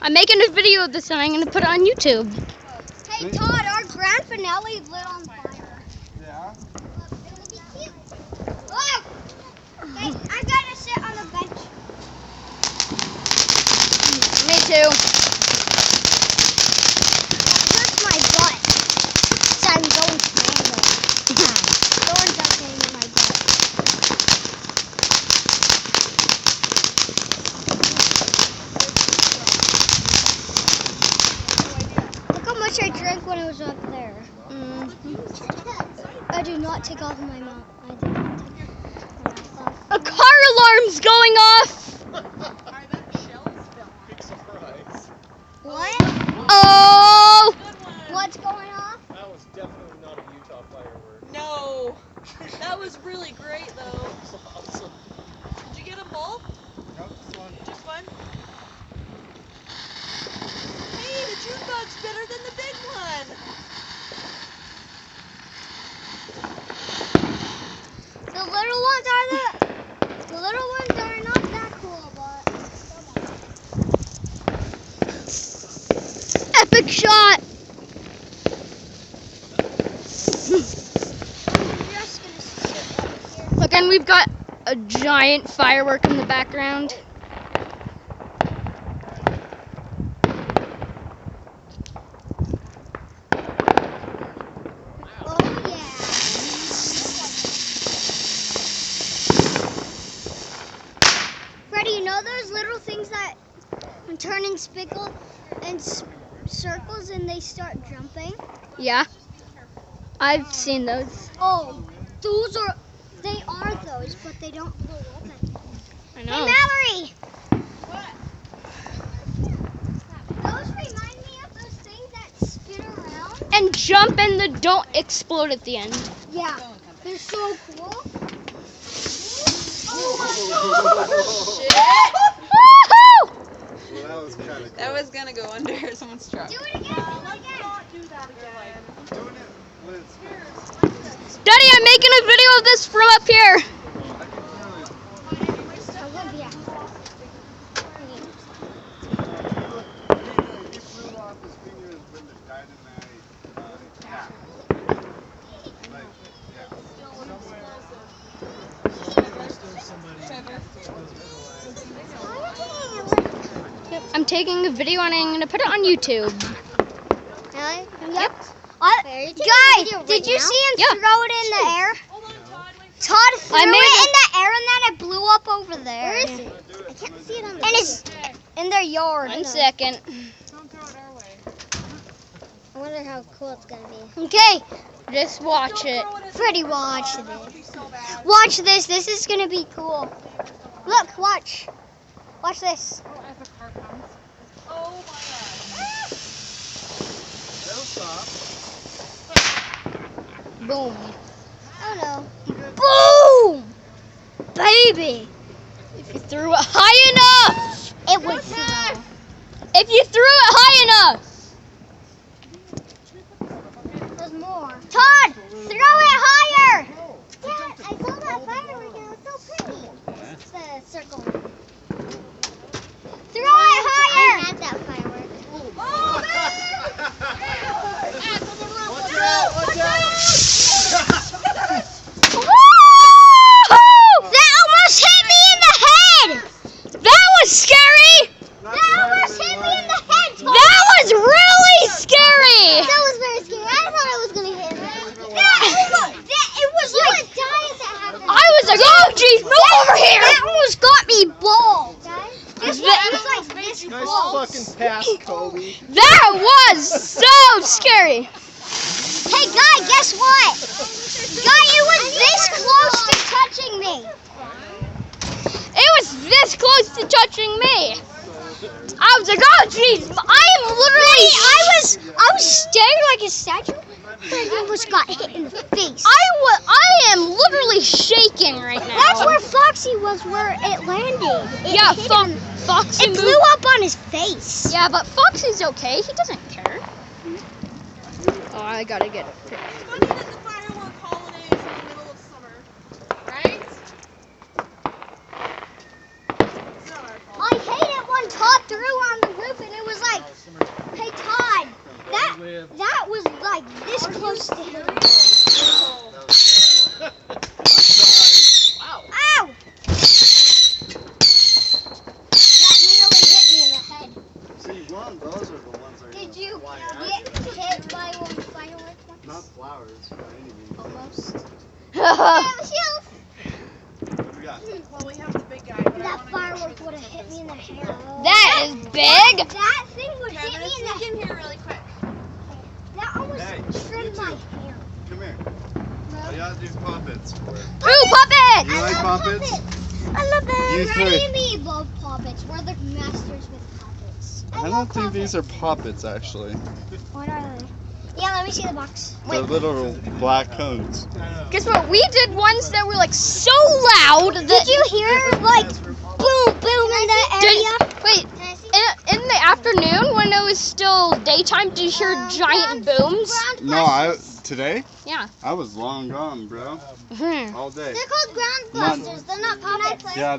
I'm making a video of this and I'm going to put it on YouTube. Hey Todd, our grand finale lit on fire. Yeah? Look, it's gonna be cute. Look! Hey, I gotta sit on the bench. Me too. Hurts my butt. So I'm going to land. Thorns are getting in my butt. Look how much I drank when I was up there. I do not take off my mouth. I did not take my mouth off. A car alarm's going off. Big surprise. What? Oh! What's going on? That was definitely not a Utah firework. No, that was really great though. That was awesome. Did you get them both? Nope, this one. Just one? Hey, the June bug's better than the big one. The little ones are the little ones are not that cool, but Epic shot. I'm just gonna sit right here. Look, and we've got a giant firework in the background. Oh yeah. Freddie, you know those little things that when turning spickle and circles and they start jumping? Yeah. I've seen those. Oh, they are those, but they don't blow up anymore. I Hey, know. Mallory! What? Those remind me of those things that spin around. And jump and the don't explode at the end. Yeah, they're so cool. Shit! Woohoo! Well, that was kind of cool. That was gonna go under someone's truck. Do it again, do it again. Do that again. Doing it when it's Daddy, I'm making a video of this from up here. I can Olivia. he flew off his fingers when the dynamite tap. Like, yeah. I'm taking a video and I'm going to put it on YouTube. Really? Yep. Guys, did you see him Yeah. throw it in the air? Hold on, Todd. Wait. Todd threw I made it in the air and then it blew up over there. Where is it? I can't see it on the And it's in their yard. 1 second. Don't throw it our way. I wonder how cool it's gonna be. Okay, just watch Don't it. throw it at Freddie, the watch car. That would this. be so bad. Watch this. This is gonna be cool. Look, watch. Watch this. Oh, as the car comes. Oh my god. That'll stop. Boom. Oh no. Boom! Baby! If you threw it high enough! It was slow. If you threw it high enough! There's more. Todd, throw it higher. Dad, I saw that firework and it was so pretty. It's the circle. Throw it higher. I had that firework. Watch out! Watch out! Woo! That almost hit me in the head. That was scary! That almost hit me in the head. Todd. That was really scary! That was very scary. I thought it was gonna hit me. It was like die if that happened. I was like, oh jeez, move over here! That almost got me bald. Guess what? That- It was like this Nice close. fucking pass, Kobe. That was so scary! Hey, Guy, guess what? Guy, it was this close to touching me. It was this close to touching me! I was like, oh jeez, I am literally... I was staring like a statue. I almost got hit in the face. I am literally shaking right now. That's where Foxy was, where it landed. Yeah, hit him. Foxy It moved. blew up on his face. Yeah, but Foxy's okay. He doesn't care. Oh, I gotta get it fixed. It's funny that the firework holiday is in the middle of summer, right? It's not our fault. I hate it when Todd threw on the roof and it was like, hey Todd, that was like this close to him. Wow. Ow! That nearly hit me in the head. See, one, those are the ones that are Did gonna you fly at get hit by one firework once? Not flowers, by any means. Almost. That What do we got? Well, we have the big guy, but I That wanna firework would have hit me in the hair. is big. That thing would hit Kevin, me in the sneak in here really quick. That almost Hey, trimmed you my too. hair. Come here. I gotta do puppets for it. Ooh, puppet! You like puppets? I love them. You Granny three. and me love puppets. We're the masters with puppets. I don't think these are puppets, actually. What are they? Yeah, let me see the box. They're little black cones. Guess what? We did ones that were like so loud that. Did you hear like boom, boom in the area? Wait, Can I see? in the afternoon when it was still daytime, did you hear giant booms? Ground No, blasters. today? Yeah. I was long gone, bro. Hmm. All day. They're called ground Not- blasters. They're not puppets. Yeah,